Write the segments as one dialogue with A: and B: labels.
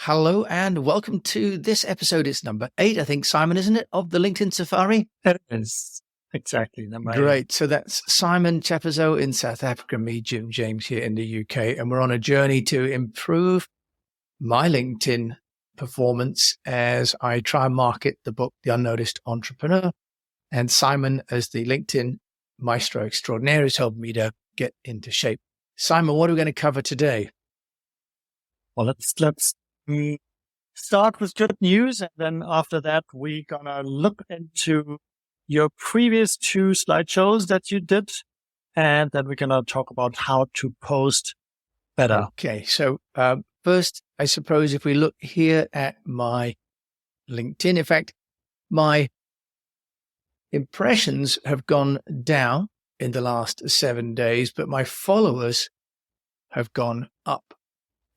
A: Hello and welcome to this episode. It's number 8, I think, Simon, isn't it, of the LinkedIn Safari?
B: It is exactly number 8.
A: Great. So that's Simon Chappuzeau in South Africa, me, Jim James, here in the UK. And we're on a journey to improve my LinkedIn performance as I try and market the book, The Unnoticed Entrepreneur. And Simon, as the LinkedIn maestro extraordinaire, has helped me to get into shape. Simon, what are we going to cover today?
B: Well, let's start with good news, and then after that, we're gonna look into your previous 2 slideshows that you did, and then we're gonna talk about how to post better.
A: Okay, so first, I suppose if we look here at my LinkedIn, in fact, my impressions have gone down in the last 7 days, but my followers have gone up.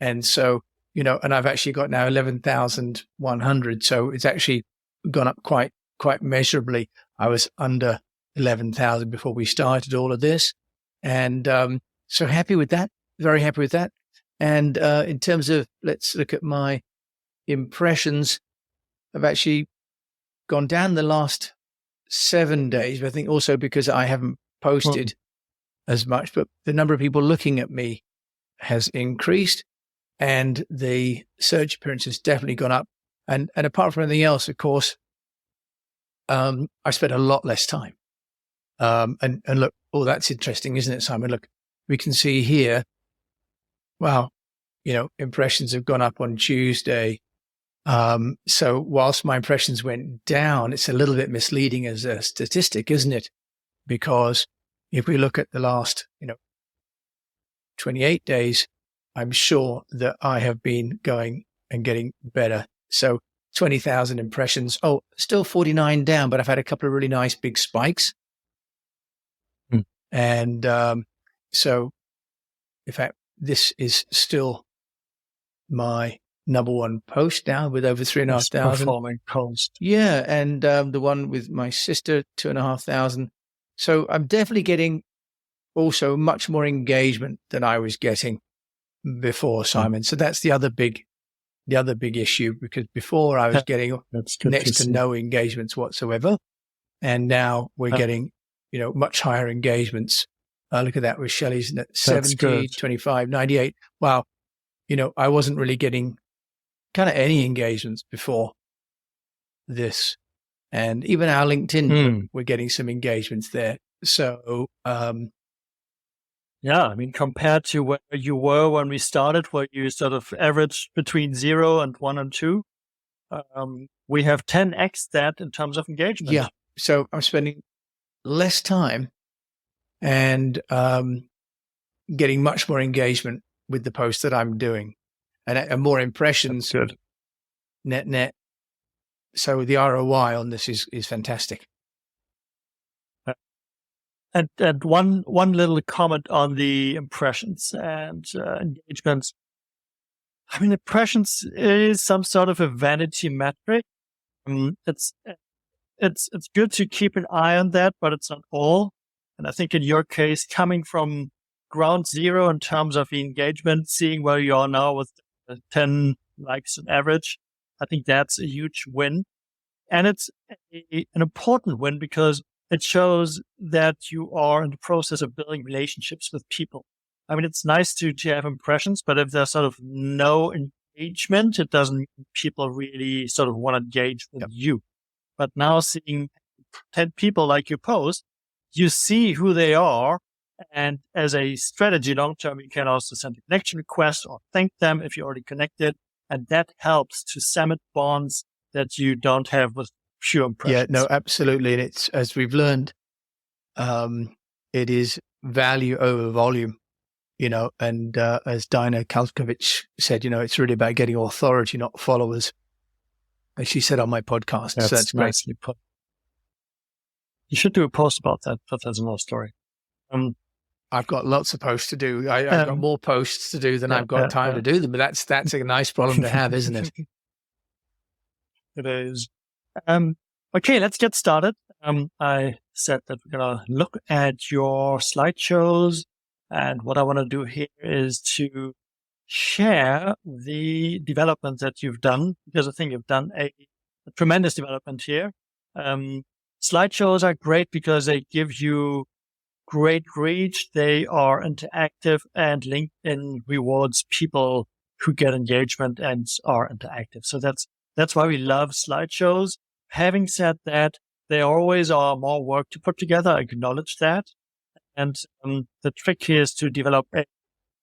A: And so, and I've actually got now 11,100. So it's actually gone up quite measurably. I was under 11,000 before we started all of this. And so happy with that, very happy with that. And in terms of, let's look at my impressions, I've actually gone down the last 7 days, but I think also because I haven't posted as much, but the number of people looking at me has increased. And the search appearance has definitely gone up. And apart from anything else, of course, I spent a lot less time. And look, that's interesting, isn't it, Simon? Look, we can see here, wow, impressions have gone up on Tuesday. So whilst my impressions went down, it's a little bit misleading as a statistic, isn't it? Because if we look at the last, 28 days, I'm sure that I have been going and getting better. So 20,000 impressions. Oh, still 49 down, but I've had a couple of really nice big spikes. And so, in fact, this is still my number 1 post now with over 3,500.
B: Performing post.
A: Yeah, and the one with my sister, 2,500. So I'm definitely getting also much more engagement than I was getting before, Simon. So that's the other big issue, because before I was getting next to no engagements whatsoever. And now we're getting, much higher engagements. Look at that with Shelley's at 70, 25, 98. Wow. I wasn't really getting kind of any engagements before this. And even our LinkedIn, we're getting some engagements there. So,
B: yeah, I mean, compared to where you were when we started, where you sort of averaged between 0 and 1 and 2, we have 10x that in terms of engagement.
A: Yeah. So I'm spending less time and getting much more engagement with the posts that I'm doing, and more impressions.
B: That's good.
A: Net. So the ROI on this is fantastic.
B: And one little comment on the impressions and engagements. I mean, impressions is some sort of a vanity metric. It's good to keep an eye on that, but it's not all. And I think in your case, coming from ground zero in terms of the engagement, seeing where you are now with 10 likes on average, I think that's a huge win. And it's an important win because it shows that you are in the process of building relationships with people. I mean, it's nice to have impressions, but if there's sort of no engagement, it doesn't mean people really sort of want to engage with you. But now seeing 10 people like you post, you see who they are. And as a strategy long-term, you can also send a connection request or thank them if you're already connected. And that helps to cement bonds that you don't have with pure impressions.
A: Yeah, no, absolutely. And it's, as we've learned, it is value over volume, and as Dina Kalkovic said, it's really about getting authority, not followers, as she said on my podcast.
B: That's,
A: so that's great.
B: Nicely put. You should do a post about that, but that's another story.
A: I've got lots of posts to do. I've got more posts to do than I've got time to do them, but that's a nice problem to have, isn't it?
B: It is. Okay, let's get started. I said that we're going to look at your slideshows, and what I want to do here is to share the development that you've done, because I think you've done a tremendous development here. Slideshows are great because they give you great reach. They are interactive, and LinkedIn rewards people who get engagement and are interactive. So that's why we love slideshows. Having said that, they always are more work to put together. I acknowledge that. And the trick here is to develop a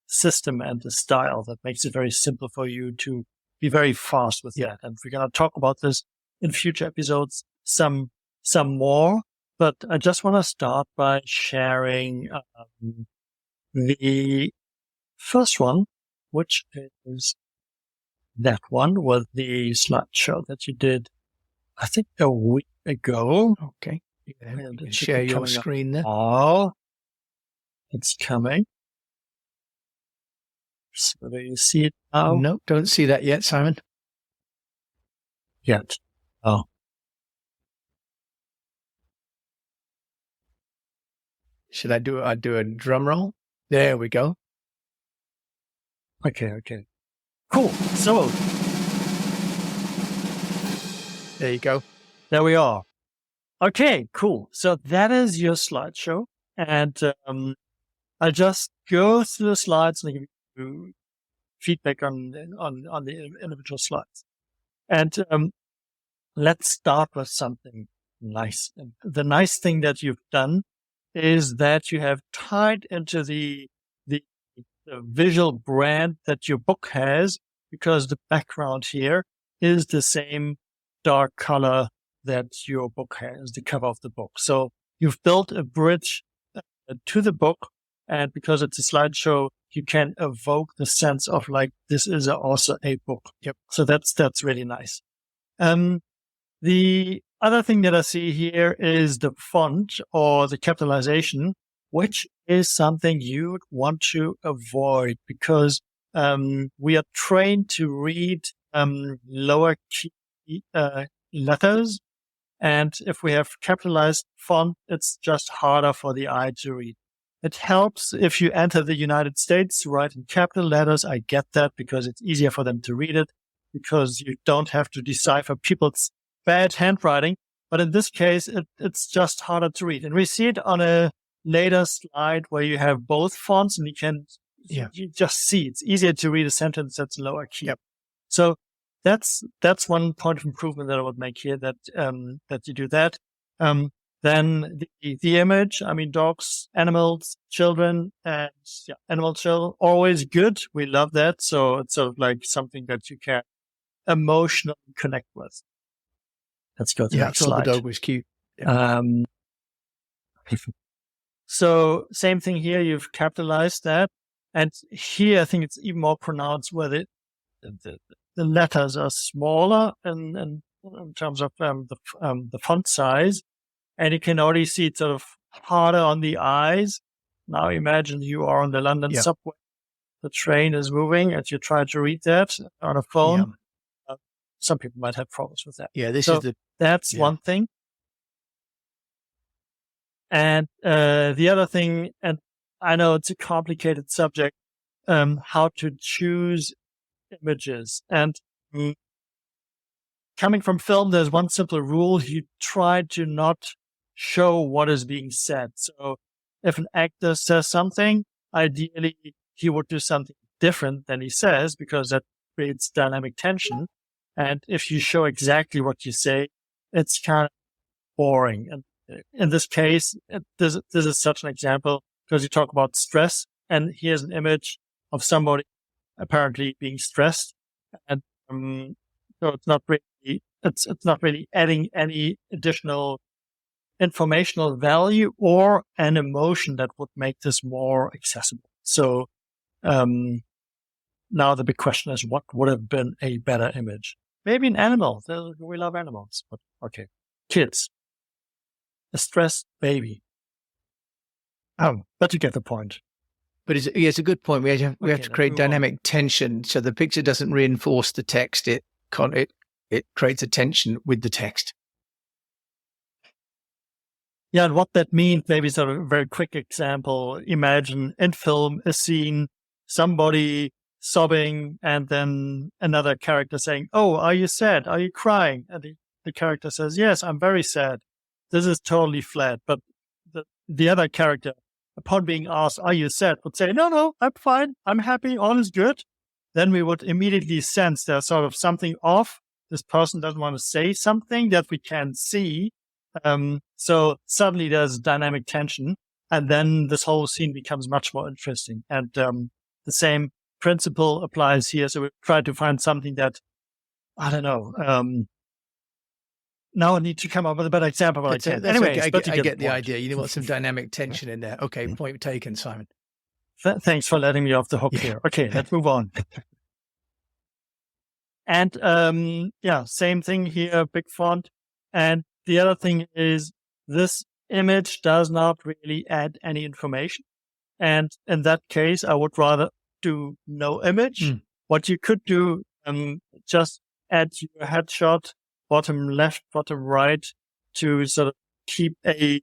B: system and a style that makes it very simple for you to be very fast with that. And we're going to talk about this in future episodes some more. But I just want to start by sharing the first one, which is that one with the slideshow that you did, I think, a week ago.
A: Okay.
B: And
A: you share your screen there.
B: Oh, it's coming. So do you see it now?
A: No, don't see that yet, Simon.
B: Yet. Oh.
A: Should I do a drum roll? There we go.
B: Okay. Cool. So
A: there you go.
B: There we are. Okay, cool. So that is your slideshow. And I'll just go through the slides and give you feedback on the individual slides. And let's start with something nice. And the nice thing that you've done is that you have tied into the visual brand that your book has, because the background here is the same dark color that your book has, the cover of the book. So you've built a bridge to the book, and because it's a slideshow, you can evoke the sense of like, this is also a book.
A: Yep.
B: So that's really nice. The other thing that I see here is the font or the capitalization, which is something you want to avoid, because we are trained to read lower key letters. And if we have capitalized font, it's just harder for the eye to read. It helps if you enter the United States, write in capital letters. I get that, because it's easier for them to read it, because you don't have to decipher people's bad handwriting. But in this case, it's just harder to read. And we see it on a later slide where you have both fonts, and you just see it's easier to read a sentence that's lower key.
A: Yep.
B: So that's one point of improvement that I would make here, that you do that. Then the image, I mean, dogs, animals, children, and animal children, always good. We love that. So it's sort of like something that you can emotionally connect with. Let's go to the next slide.
A: The dog was cute.
B: Yeah. So same thing here. You've capitalized that, and here I think it's even more pronounced where the letters are smaller in terms of the font size, and you can already see it's sort of harder on the eyes. Now imagine you are on the London subway. The train is moving, and you try to read that on a phone. Some people might have problems with that.
A: Yeah,
B: that's one thing. And the other thing, and I know it's a complicated subject, how to choose images. And coming from film, there's one simple rule. You try to not show what is being said. So if an actor says something, ideally he would do something different than he says, because that creates dynamic tension. And if you show exactly what you say, it's kind of boring. And in this case, this is such an example, because you talk about stress, and here's an image of somebody apparently being stressed, and so it's not really adding any additional informational value or an emotion that would make this more accessible. So now the big question is, what would have been a better image? Maybe an animal. We love animals, but okay. Kids. A stressed baby. But you get the point.
A: But it's a good point. We have to create dynamic tension, so the picture doesn't reinforce the text. It creates a tension with the text.
B: Yeah, and what that means, maybe sort of a very quick example. Imagine in film a scene, somebody sobbing, and then another character saying, "Oh, are you sad? Are you crying?" And the character says, "Yes, I'm very sad." This is totally flat. But the other character, upon being asked, "Are you sad?" would say, "No, I'm fine. I'm happy. All is good." Then we would immediately sense there's sort of something off. This person doesn't want to say something that we can see. So suddenly there's dynamic tension, and then this whole scene becomes much more interesting. And the same principle applies here. So we try to find something that, I don't know. Now I need to come up with a better example. But anyway,
A: I get the idea. You want some dynamic tension in there. Okay, point taken, Simon.
B: Thanks for letting me off the hook here. Okay, let's move on. And same thing here, big font. And the other thing is this image does not really add any information. And in that case, I would rather do no image. What you could do, just add your headshot, bottom left, bottom right, to sort of keep a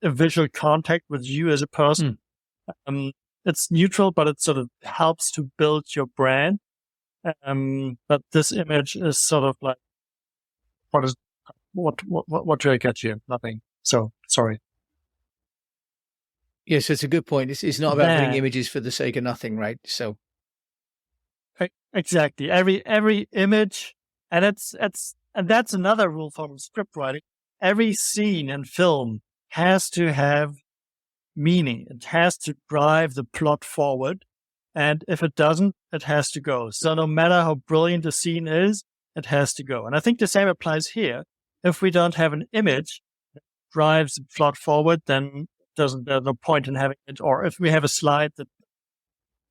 B: visual contact with you as a person. It's neutral, but it sort of helps to build your brand. But this image is sort of like, what do I get you? Nothing. So sorry.
A: Yes, it's a good point. It's not about putting images for the sake of nothing, right? So
B: exactly, every image, and that's another rule from script writing. Every scene and film has to have meaning. It has to drive the plot forward. And if it doesn't, it has to go. So no matter how brilliant the scene is, it has to go. And I think the same applies here. If we don't have an image that drives the plot forward, then there's no point in having it. Or if we have a slide that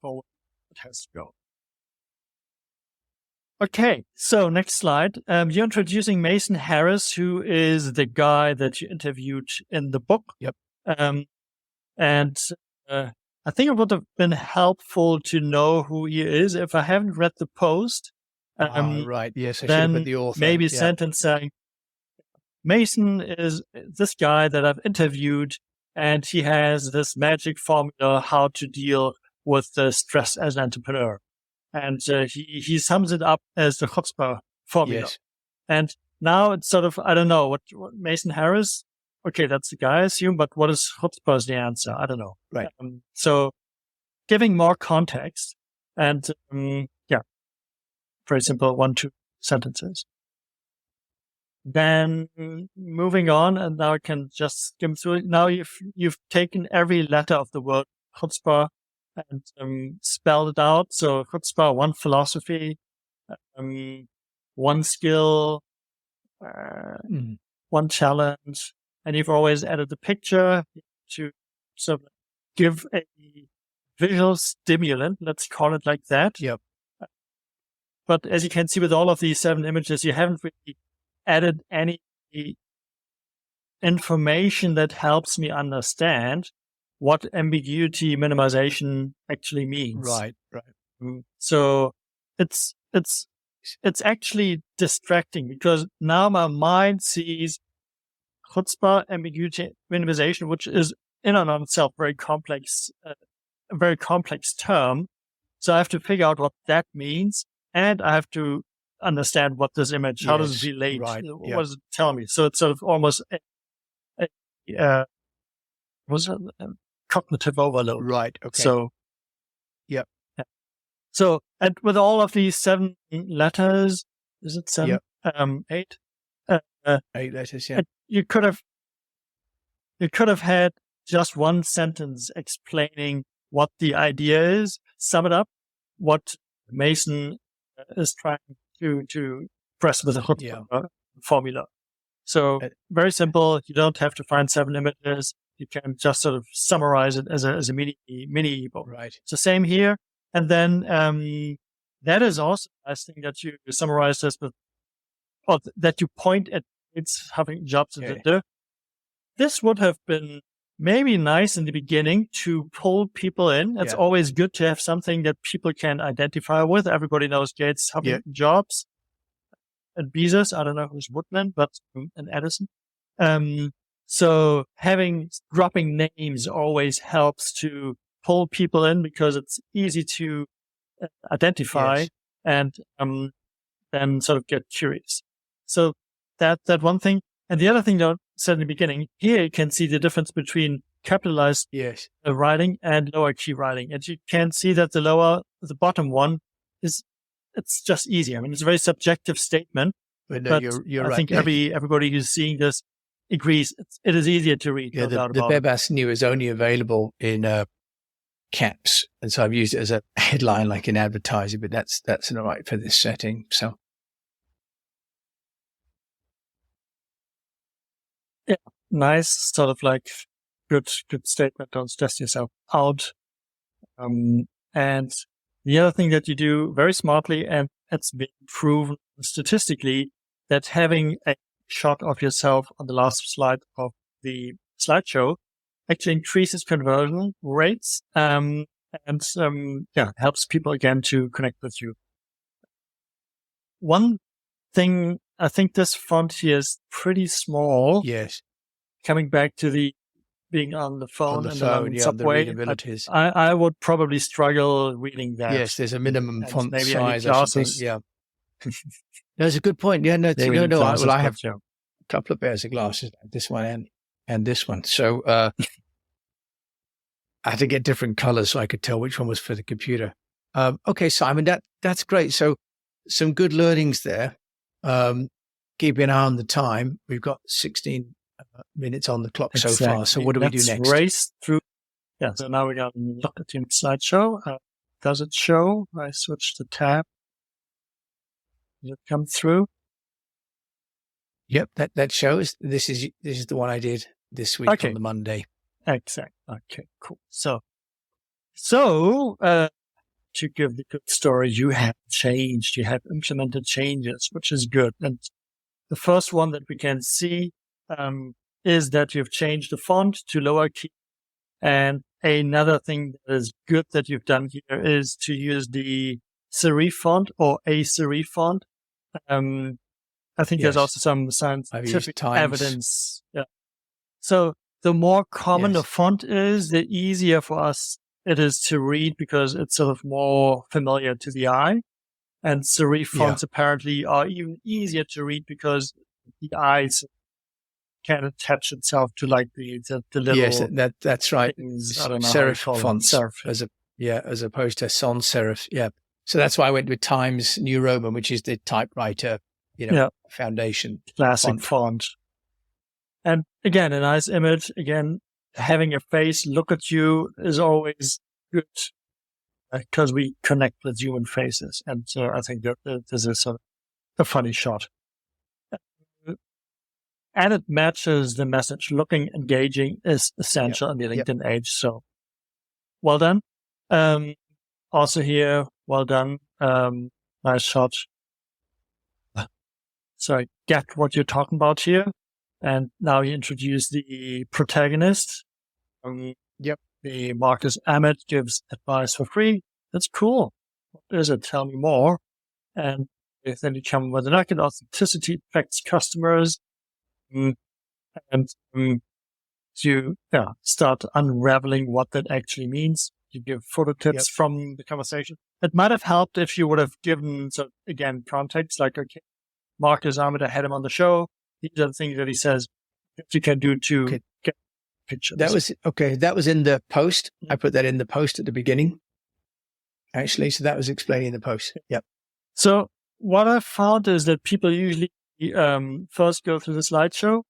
B: forward, it has to go. Okay, so next slide. You're introducing Mason Harris, who is the guy that you interviewed in the book.
A: Yep.
B: And I think it would have been helpful to know who he is. If I haven't read the post,
A: right, yes, I should
B: then
A: have put the author.
B: Maybe sentence saying, Mason is this guy that I've interviewed, and he has this magic formula how to deal with the stress as an entrepreneur. And he sums it up as the chutzpah formula.
A: Yes.
B: And now it's sort of, I don't know, what Mason Harris, okay, that's the guy, I assume, but what is chutzpah is the answer? I don't know.
A: Right.
B: So giving more context and, very simple, 1-2 sentences. Then moving on, and now I can just skim through it. Now you've taken every letter of the word chutzpah and spelled it out. So chutzpah, one philosophy, one skill, one challenge, and you've always added the picture to sort of give a visual stimulant. Let's call it like that.
A: Yep.
B: But as you can see with all of these 7 images, you haven't really added any information that helps me understand what ambiguity minimization actually means.
A: Right.
B: So it's actually distracting because now my mind sees chutzpah, ambiguity minimization, which is in and of itself a very complex term. So I have to figure out what that means, and I have to understand what this image, how does it relate?
A: Right.
B: What does it tell me? So it's sort of almost cognitive overload.
A: Right. Okay.
B: So,
A: yep.
B: Yeah. So, and with all of these 7 letters, is it 7?
A: Yep.
B: 8?
A: 8 letters, yeah.
B: You could have had just one sentence explaining what the idea is, sum it up, what Mason is trying to press with a formula. So very simple. You don't have to find 7 images. You can just sort of summarize it as a mini ebook.
A: Right.
B: So same here. And then that is also a nice thing that you summarize this with, or that you point at it's having jobs. Okay. This would have been maybe nice in the beginning to pull people in. It's always good to have something that people can identify with. Everybody knows Gates having jobs. And Bezos, I don't know who's Woodman, but and Edison. So dropping names always helps to pull people in because it's easy to identify,
A: Yes.
B: and then sort of get curious. So that one thing. And the other thing that I said in the beginning, here you can see the difference between capitalized
A: Yes.
B: writing and lower key writing. And you can see that the bottom one it's just easier. I mean, it's a very subjective statement,
A: But no,
B: but
A: you're
B: I
A: right.
B: think everybody who's seeing this agrees it is easier to read.
A: Yeah,
B: No doubt
A: the
B: about it.
A: Bebas New is only available in caps, and so I've used it as a headline, like in advertising. But that's not right for this setting. So
B: yeah, nice, sort of like good statement. Don't stress yourself out. And the other thing that you do very smartly, and it's been proven statistically, that having a shot of yourself on the last slide of the slideshow actually increases conversion rates, and helps people again to connect with you. One thing, I think this font here is pretty small.
A: yes,
B: Coming back to the being on the phone and the subway,
A: the readabilities.
B: I would probably struggle reading that.
A: Yes, there's a minimum
B: And
A: font
B: maybe I need
A: size. I should think.
B: glasses.
A: Yeah, that's a good point. Yeah, no, well, I have
B: yeah.
A: a couple of pairs of glasses, this one and this one. So I had to get different colors so I could tell which one was for the computer. Okay, Simon, that's great. So some good learnings there. Keeping an eye on the time. We've got 16 minutes on the clock so far. So what do we do next?
B: Race through. Yeah. So now we got to look at the slideshow. Does it show? I switch the tab. Does it come through?
A: Yep, that shows. This is the one I did this week on the Monday.
B: Exactly. Okay, cool. So to give the good story, you have changed. You have implemented changes, which is good. And the first one that we can see is that you've changed the font to lower key. And another thing that is good that you've done here is to use the serif font or a serif font. I think there's also some scientific evidence. Yeah. So the more common the font is, the easier for us it is to read because it's sort of more familiar to the eye. And serif fonts apparently are even easier to read because the eyes can attach itself to like the little.
A: Yes, that's right.
B: Things,
A: serif fonts as opposed to sans serif. Yeah. So that's why I went with Times New Roman, which is the typewriter, foundation.
B: Classic font. And again, a nice image. Again, having a face look at you is always good because we connect with human faces. And so I think that this is sort of a funny shot. And it matches the message. Looking engaging is essential in the LinkedIn age. So well done. Also here, well done. Nice shot. So I get what you're talking about here. And now you introduce the protagonist. The Marcus Emmett gives advice for free. That's cool. What is it? Tell me more. And then you come with an accurate authenticity affects customers. And you start unraveling what that actually means. You give photo tips from the conversation. It might have helped if you would have given, context, like, okay, Marcus Emmett, I had him on the show. These are the things that he says that you can do to get pictures.
A: That was in the post. I put that in the post at the beginning, actually. So that was explaining the post. Yep.
B: So what I found is that people usually first go through the slideshow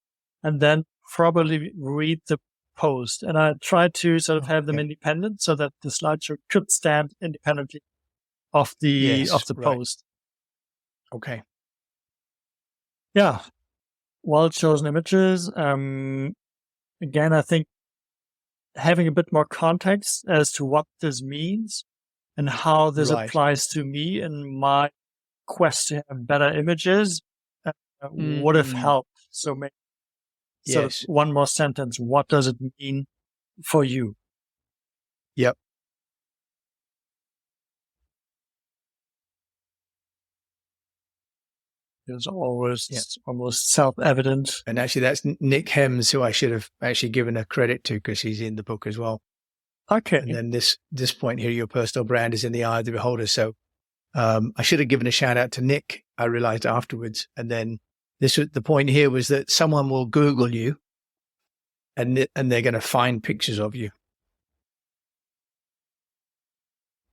B: and then probably read the post. And I tried to sort of have them independent so that the slideshow could stand independently of the post.
A: Okay.
B: Yeah. Well-chosen images. Again, I think having a bit more context as to what this means and how this applies to me in my quest to have better images would have helped. So maybe sort of one more sentence. What does it mean for you?
A: Yep.
B: It's always almost self-evident.
A: And actually, that's Nick Hems, who I should have actually given a credit to because he's in the book as well.
B: Okay.
A: And then this point here, your personal brand is in the eye of the beholder. So I should have given a shout out to Nick. I realized afterwards. And then the point here was that someone will Google you and they're going to find pictures of you.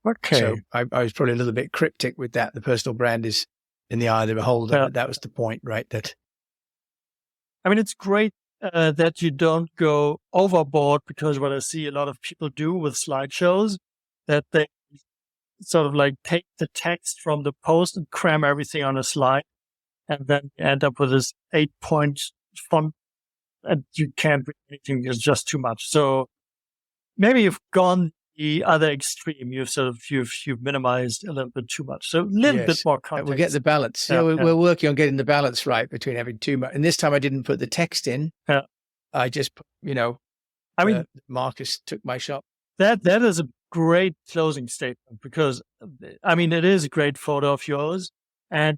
B: Okay.
A: So I was probably a little bit cryptic with that. The personal brand is in the eye of the beholder. But that was the point, right?
B: I mean, it's great that you don't go overboard, because what I see a lot of people do with slideshows, that they sort of like take the text from the post and cram everything on a slide, and then you end up with this 8-point font and you can't read anything. It's just too much. So maybe you've gone the other extreme. You've minimized a little bit too much. So a little bit more context.
A: We'll get the balance. We're working on getting the balance right between having too much. And this time I didn't put the text in.
B: Yeah.
A: I just, Marcus took my shot.
B: That is a great closing statement, because I mean, it is a great photo of yours, and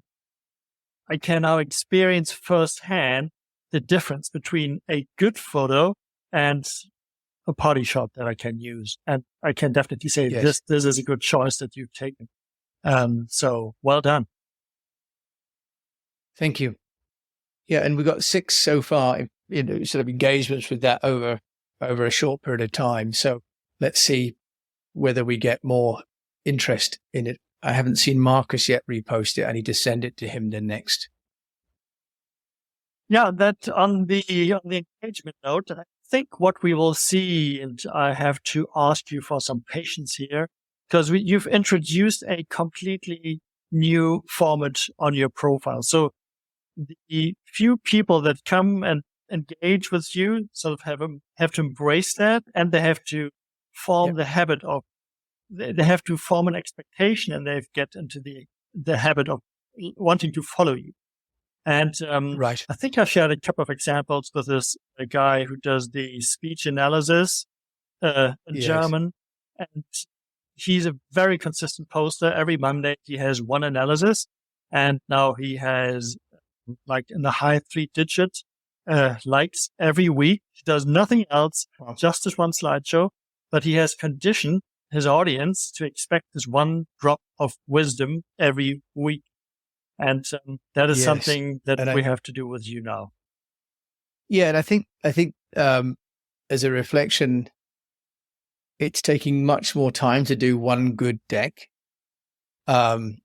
B: I can now experience firsthand the difference between a good photo and a party shot that I can use. And I can definitely say this is a good choice that you've taken. So well done.
A: Thank you. Yeah. And we've got 6 so far, sort of engagements with that over a short period of time. So let's see whether we get more interest in it. I haven't seen Marcus yet repost it. I need to send it to him then next.
B: Yeah, that on the engagement note, I think what we will see, and I have to ask you for some patience here, because you've introduced a completely new format on your profile. So the few people that come and engage with you sort of have to embrace that, and they have to form the habit of, they have to form an expectation, and they get into the habit of wanting to follow you. And
A: right.
B: I think I shared a couple of examples with a guy who does the speech analysis in German, and he's a very consistent poster. Every Monday he has one analysis, and now he has like in the high 3-digit likes every week. He does nothing else, just this one slideshow, but he has conditioned his audience to expect this one drop of wisdom every week. And that is something that we have to do with you now.
A: Yeah, and I think as a reflection, it's taking much more time to do one good deck. And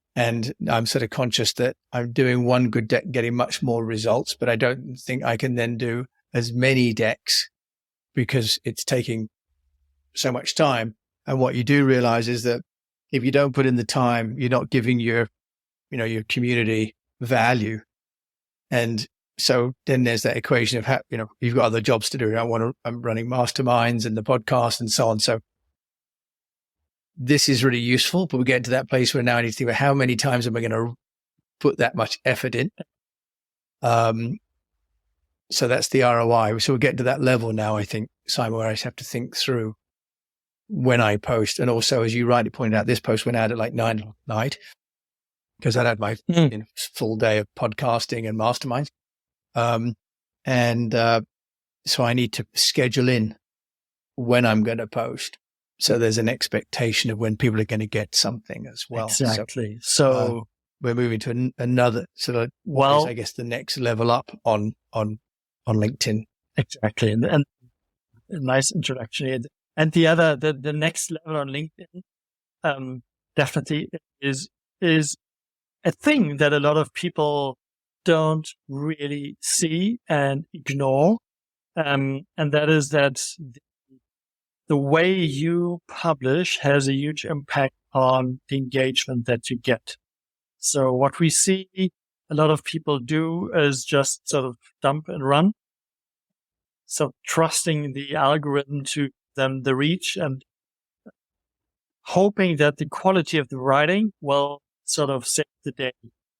A: I'm sort of conscious that I'm doing one good deck, getting much more results, but I don't think I can then do as many decks because it's taking so much time. And what you do realize is that if you don't put in the time, you're not giving your community value. And so then there's that equation of you've got other jobs to do. I'm running masterminds and the podcast and so on. So this is really useful, but we get to that place where now I need to think about how many times am I going to put that much effort in? So that's the ROI. So we're getting to that level now, I think, Simon, where I just have to think through when I post. And also, as you rightly pointed out, this post went out at like 9 o'clock at night because I'd had my full day of podcasting and masterminds. So I need to schedule in when I'm going to post. So there's an expectation of when people are going to get something as well.
B: Exactly. So
A: we're moving to another sort of, I guess, the next level up on LinkedIn.
B: Exactly. And a nice introduction. And the next level on LinkedIn, definitely is a thing that a lot of people don't really see and ignore. And that is that the way you publish has a huge impact on the engagement that you get. So what we see a lot of people do is just sort of dump and run. So trusting the algorithm to them the reach and hoping that the quality of the writing will sort of save the day.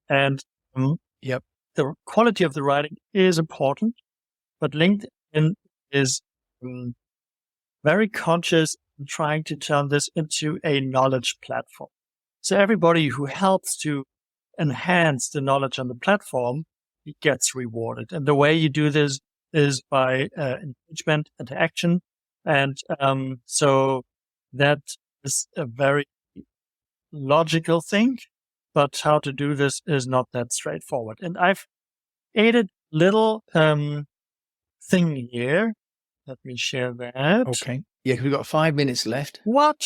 B: And the quality of the writing is important, but LinkedIn is very conscious in trying to turn this into a knowledge platform. So everybody who helps to enhance the knowledge on the platform, it gets rewarded. And the way you do this is by engagement, interaction. And so That is a very logical thing, but how to do this is not that straightforward. And I've added little thing here. Let me share that.
A: Okay. Yeah, we've got 5 minutes left.
B: What?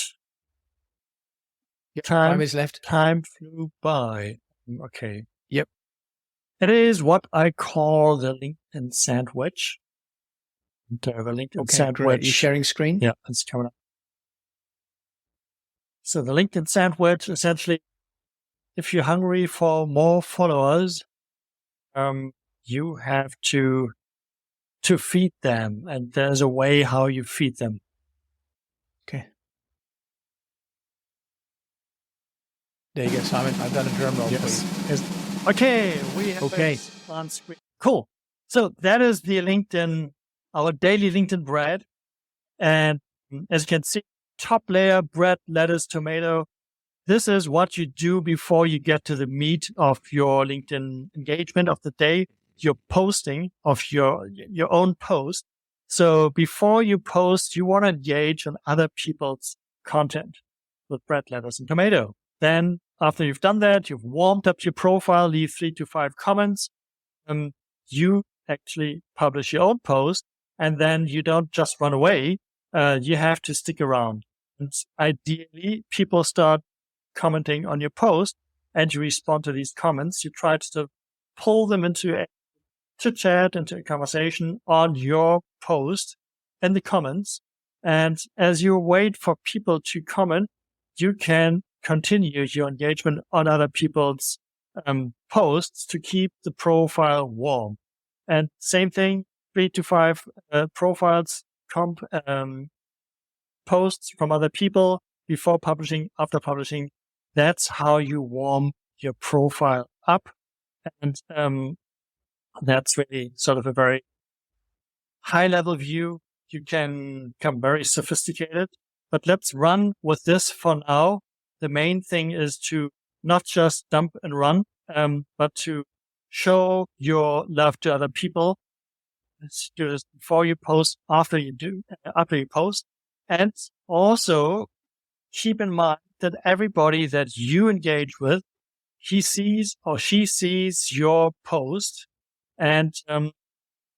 A: Yep, 5 minutes left.
B: Time flew by. Okay.
A: Yep.
B: It is what I call the LinkedIn sandwich. The LinkedIn sandwich.
A: Great. You sharing screen?
B: Yeah, it's coming up. So the LinkedIn sandwich, essentially, if you're hungry for more followers, you have to feed them, and there's a way how you feed them.
A: Okay. There you go, Simon. I've done a drum roll for you.
B: Okay, we have on screen. Cool. So that is the LinkedIn, our daily LinkedIn bread. And as you can see, top layer, bread, lettuce, tomato. This is what you do before you get to the meat of your LinkedIn engagement of the day, your posting of your own post. So before you post, you want to engage on other people's content with bread, lettuce, and tomato. Then after you've done that, you've warmed up your profile, leave 3 to 5 comments. You actually publish your own post, and then you don't just run away. You have to stick around. And ideally, people start commenting on your post and you respond to these comments. You try to pull them into a chit-chat, into a conversation on your post in the comments. And as you wait for people to comment, you can continue your engagement on other people's posts to keep the profile warm. And same thing, 3 to 5 profiles, posts from other people before publishing, after publishing. That's how you warm your profile up. And that's really sort of a very high level view. You can become very sophisticated, but let's run with this for now. The main thing is to not just dump and run, but to show your love to other people. Let's do this before you post, after you post. And also keep in mind that everybody that you engage with, he sees or she sees your post and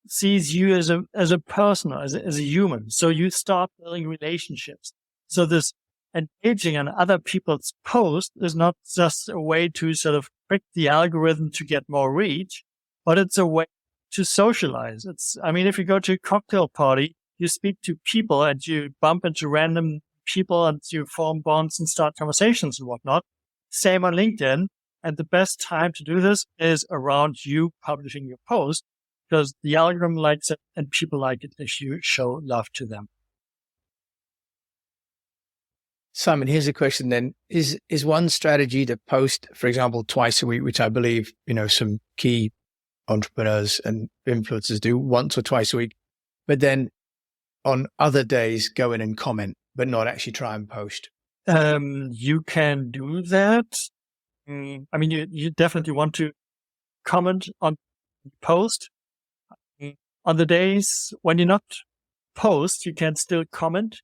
B: sees you as a person, as a human. So you start building relationships. So this engaging on other people's posts is not just a way to sort of trick the algorithm to get more reach, but it's a way to socialize. If you go to a cocktail party, you speak to people and you bump into random people and you form bonds and start conversations and whatnot. Same on LinkedIn. And the best time to do this is around you publishing your post, because the algorithm likes it and people like it if you show love to them.
A: Simon, here's a question then. Is one strategy to post, for example, twice a week, which I believe, some key entrepreneurs and influencers do once or twice a week, but then on other days go in and comment, but not actually try and post?
B: You can do that. You definitely want to comment on the post. On the days when you not post, you can still comment.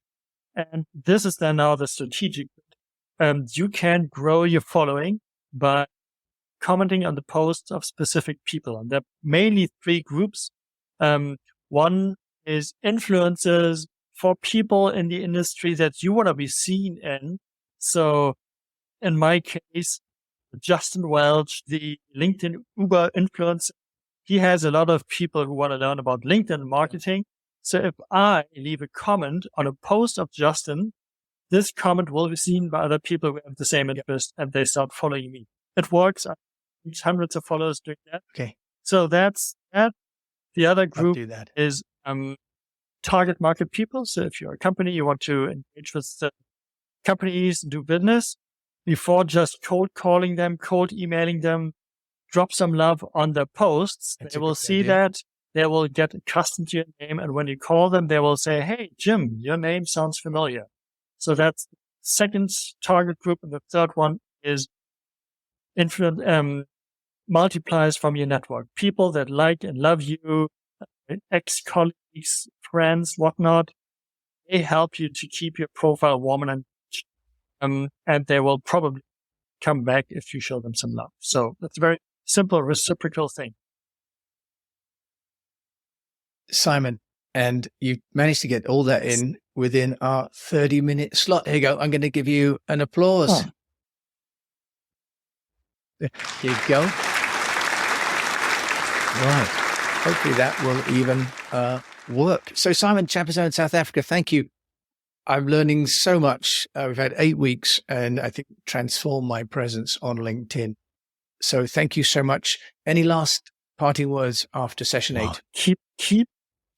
B: And this is then now the strategic bit. You can grow your following by commenting on the posts of specific people. And there are mainly 3 groups. One is influencers for people in the industry that you want to be seen in. So in my case, Justin Welch, the LinkedIn Uber influencer, he has a lot of people who want to learn about LinkedIn marketing. So if I leave a comment on a post of Justin, this comment will be seen by other people who have the same interest and they start following me. It works. I reach hundreds of followers doing that.
A: Okay.
B: So that's that. The other group
A: do that.
B: is target market people. So if you're a company, you want to engage with the companies and do business, before just cold calling them, cold emailing them, drop some love on their posts. They will see that. They will get accustomed to your name. And when you call them, they will say, "Hey, Jim, your name sounds familiar." So that's the second target group. And the third one is multipliers from your network. People that like and love you, ex-colleagues, friends, whatnot. they help you to keep your profile warm and they will probably come back if you show them some love. So that's a very simple reciprocal thing.
A: Simon, and you managed to get all that in within our 30-minute slot. Here you go. I'm going to give you an applause.
B: Oh.
A: There you go. Right. Hopefully that will even work. So Simon Chappuzeau in South Africa, thank you. I'm learning so much. We've had 8 weeks and I think transformed my presence on LinkedIn. So thank you so much. Any last parting words after session 8?
B: Keep,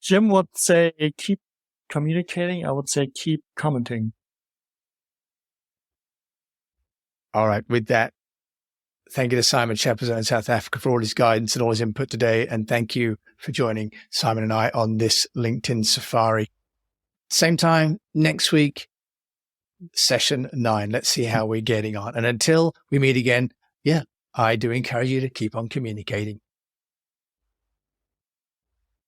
B: Jim would say, keep communicating. I would say, keep commenting.
A: All right. With that, thank you to Simon Chappuzeau in South Africa for all his guidance and all his input today. And thank you for joining Simon and I on this LinkedIn Safari. Same time next week, session 9. Let's see how we're getting on. And until we meet again, I do encourage you to keep on communicating.